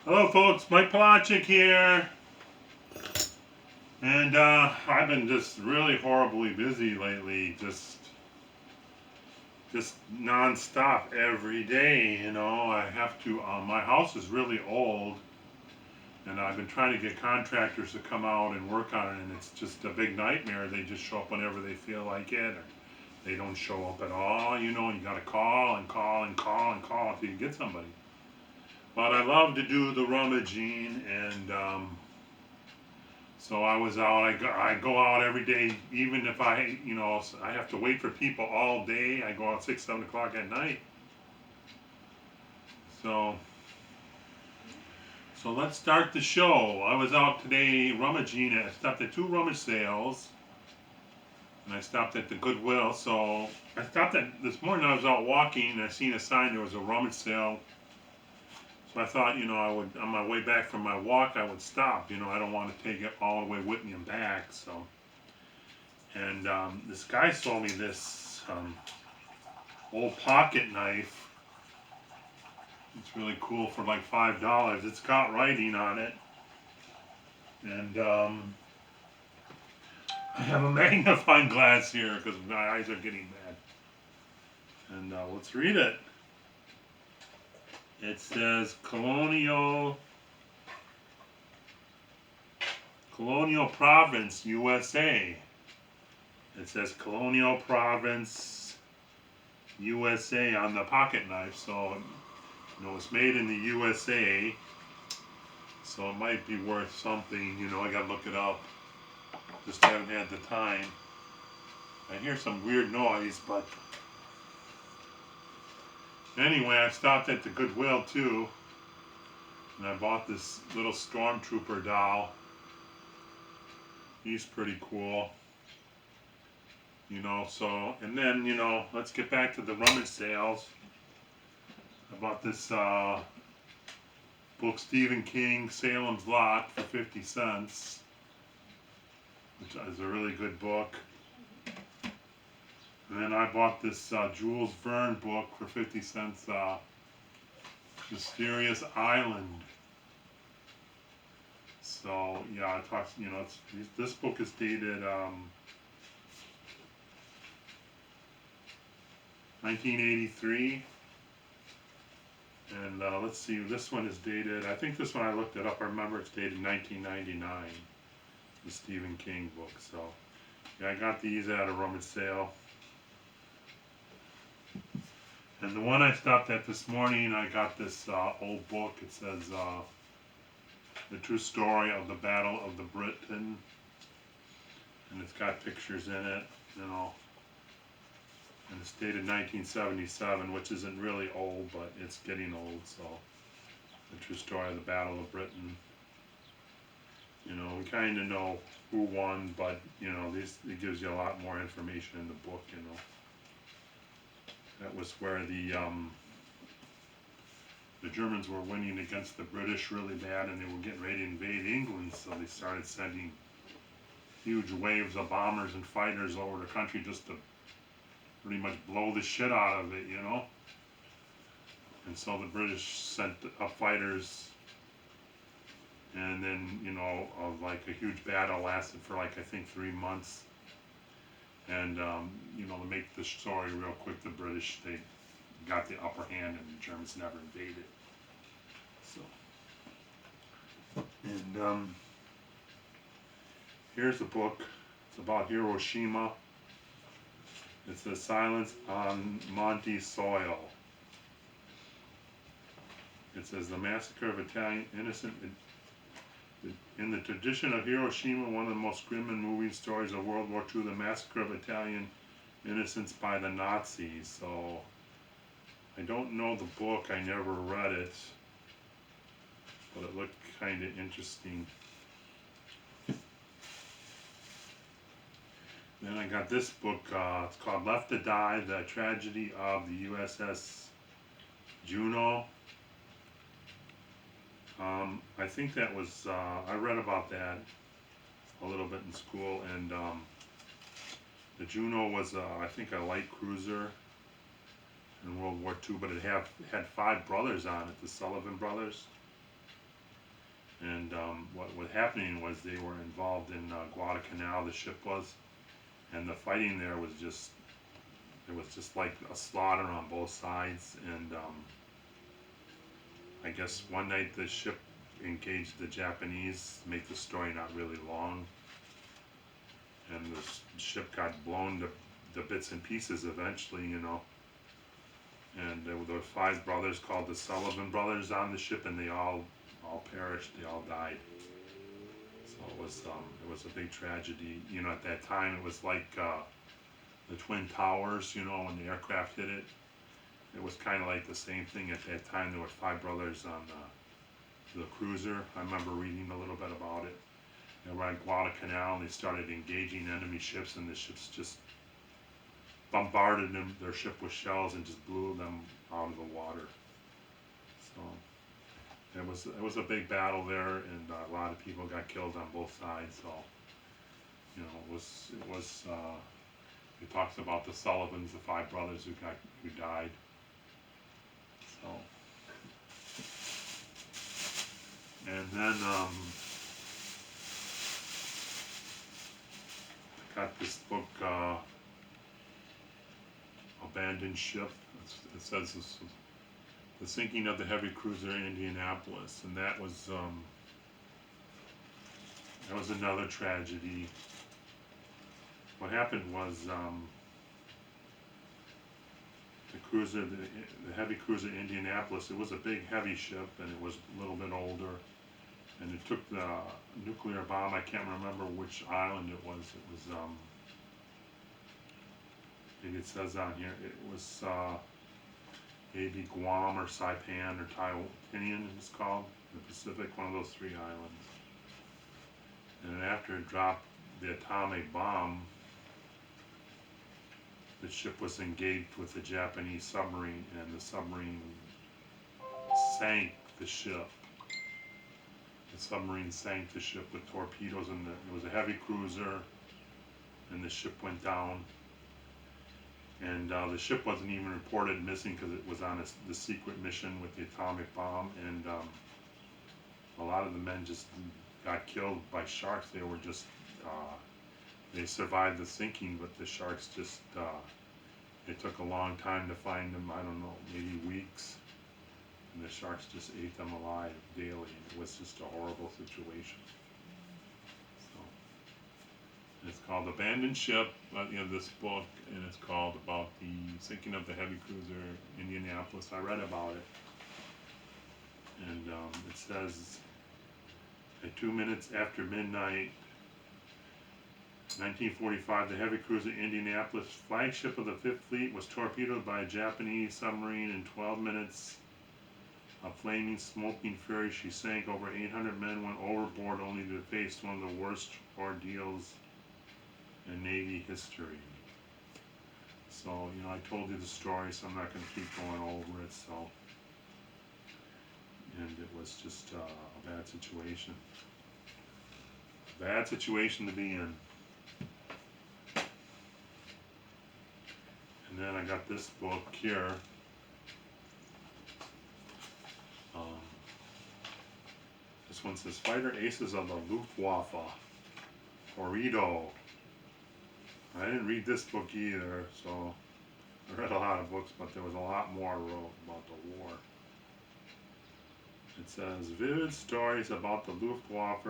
Hello folks, Mike Palachik here. And I've been just really horribly busy lately, just non-stop every day, I have to, my house is really old, and I've been trying to get contractors to come out and work on it, and it's just a big nightmare. They just show up whenever they feel like it, or they don't show up at all, and you gotta call and call and call and call until you get somebody. But I love to do the rummaging, and so I was out. I go out every day, even if I have to wait for people all day. I go out 6, 7 o'clock at night. So, so let's start the show. I was out today rummaging. I stopped at 2 rummage sales, and I stopped at the Goodwill. So I stopped at this morning. I was out walking, and I seen a sign. There was a rummage sale. So I thought, I would, on my way back from my walk, I would stop. I don't want to take it all the way with me and back. So, and this guy sold me this old pocket knife. It's really cool for like $5. It's got writing on it, and I have a magnifying glass here because my eyes are getting bad. And let's read it. It says Colonial Province, USA. It says Colonial Province, USA on the pocket knife. So, it's made in the USA. So it might be worth something. I gotta look it up. Just haven't had the time. I hear some weird noise, but anyway, I stopped at the Goodwill too. And I bought this little stormtrooper doll. He's pretty cool. So, and then, let's get back to the rummage sales. I bought this book, Stephen King, Salem's Lot, for 50 cents, which is a really good book. And then I bought this Jules Verne book for 50 cents, Mysterious Island. So, yeah, it talks, this book is dated 1983. And let's see, this one is dated, I think this one I looked it up, I remember it's dated 1999, the Stephen King book. So, yeah, I got these at a rummage sale. And the one I stopped at this morning, I got this old book. It says, The True Story of the Battle of the Britain. And it's got pictures in it, and it's dated 1977, which isn't really old, but it's getting old. So, The True Story of the Battle of Britain. We kind of know who won, but it gives you a lot more information in the book. That was where the Germans were winning against the British really bad, and they were getting ready to invade England. So they started sending huge waves of bombers and fighters over the country just to pretty much blow the shit out of it, And so the British sent up fighters, and then, like a huge battle lasted for like, I think 3 months. And, to make the story real quick, the British, they got the upper hand and the Germans never invaded. So, and here's a book. It's about Hiroshima. It says Silence on Monte Soil. It says the massacre of Italian innocent. In the tradition of Hiroshima, one of the most grim and moving stories of World War II, the massacre of Italian innocents by the Nazis. So, I don't know the book. I never read it, but it looked kind of interesting. Then I got this book. It's called Left to Die, The Tragedy of the USS Juno. I think that was, I read about that a little bit in school, and The Juno was, I think, a light cruiser in World War II, but it had 5 brothers on it, the Sullivan brothers. And what was happening was they were involved in Guadalcanal, the ship was, and the fighting there was just, it was just like a slaughter on both sides. And I guess one night the ship engaged the Japanese, to make the story not really long, and the ship got blown to bits and pieces eventually, you know. And there were 5 brothers called the Sullivan brothers on the ship, and they all perished. They all died. So it was a big tragedy. You know, at that time it was like the Twin Towers. You know, when the aircraft hit it, it was kind of like the same thing at that time. There were 5 brothers on the cruiser. I remember reading a little bit about it. They were at Guadalcanal, and they started engaging enemy ships, and the ships just bombarded their ship with shells and just blew them out of the water. So it was a big battle there, and a lot of people got killed on both sides. So you know, it was it talks about the Sullivans, the 5 brothers who died. So and then I got this book, Abandoned Ship. It says this, the sinking of the heavy cruiser Indianapolis, and that was another tragedy. What happened was the heavy cruiser Indianapolis. It was a big heavy ship, and it was a little bit older, and it took the nuclear bomb. I can't remember which island it was. It was I think it says on here it was maybe Guam or Saipan or Taiwan, it's called, the Pacific, one of those 3 islands. And after it dropped the atomic bomb, the ship was engaged with the Japanese submarine, and the submarine sank the ship. The submarine sank the ship with torpedoes, and it was a heavy cruiser, and the ship went down. And the ship wasn't even reported missing because it was on the secret mission with the atomic bomb, and a lot of the men just got killed by sharks. They were just, they survived the sinking, but the sharks just, it took a long time to find them, I don't know, maybe weeks. And the sharks just ate them alive daily, and it was just a horrible situation. It's called Abandoned Ship, this book, and it's called about the sinking of the heavy cruiser Indianapolis. I read about it, and it says, at 2 minutes after midnight, 1945, the heavy cruiser Indianapolis, flagship of the 5th Fleet, was torpedoed by a Japanese submarine in 12 minutes. A flaming, smoking fury, she sank. Over 800 men went overboard, only to face one of the worst ordeals in Navy history. So, you know, I told you the story, so I'm not going to keep going over it. So, and it was just a bad situation. Bad situation to be in. And then I got this book here. This one says Fighter Aces of the Luftwaffe. Torpedo. I didn't read this book either, so I read a lot of books, but there was a lot more I wrote about the war. It says, vivid stories about the Luftwaffe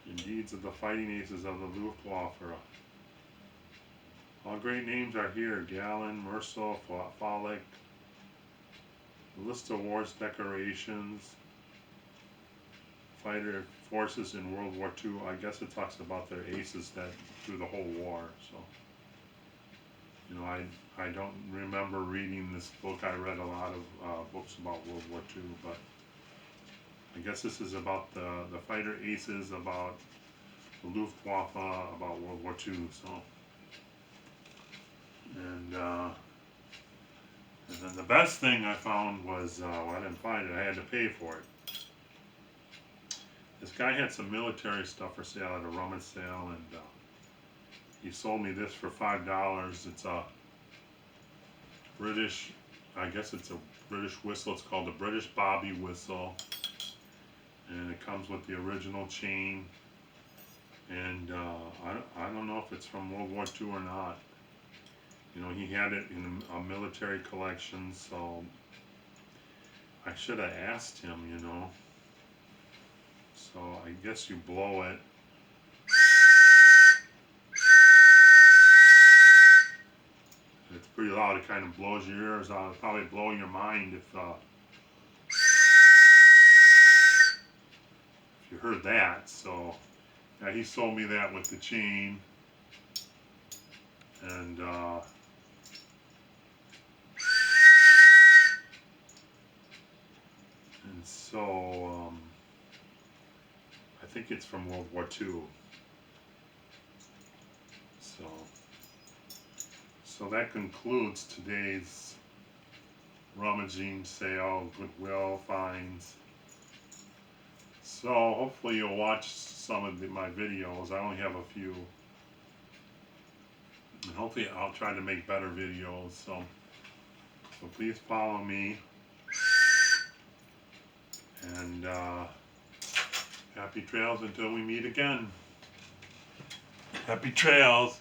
and deeds of the fighting aces of the Luftwaffe. All great names are here: Gallon, Merzel, Falk. The list of wars decorations, fighter forces in World War II. I guess it talks about their aces that through the whole war. So, you know, I don't remember reading this book. I read a lot of books about World War II, but I guess this is about the fighter aces, about the Luftwaffe, about World War II. So, and then the best thing I found was, well, I didn't find it. I had to pay for it. This guy had some military stuff for sale at a Rummage sale, and he sold me this for $5. It's a British, I guess it's a British whistle. It's called the British Bobby whistle, and it comes with the original chain. And I don't know if it's from World War II or not. You know, he had it in a military collection, so I should have asked him, you know. So I guess you blow it. It's pretty loud. It kind of blows your ears out. It'll probably blow your mind if you heard that. So yeah, he sold me that with the chain, and so I think it's from World War II. So that concludes today's rummaging sale, Goodwill finds. So hopefully you'll watch some of my videos. I only have a few. And hopefully I'll try to make better videos. So please follow me. And happy trails until we meet again. Happy trails.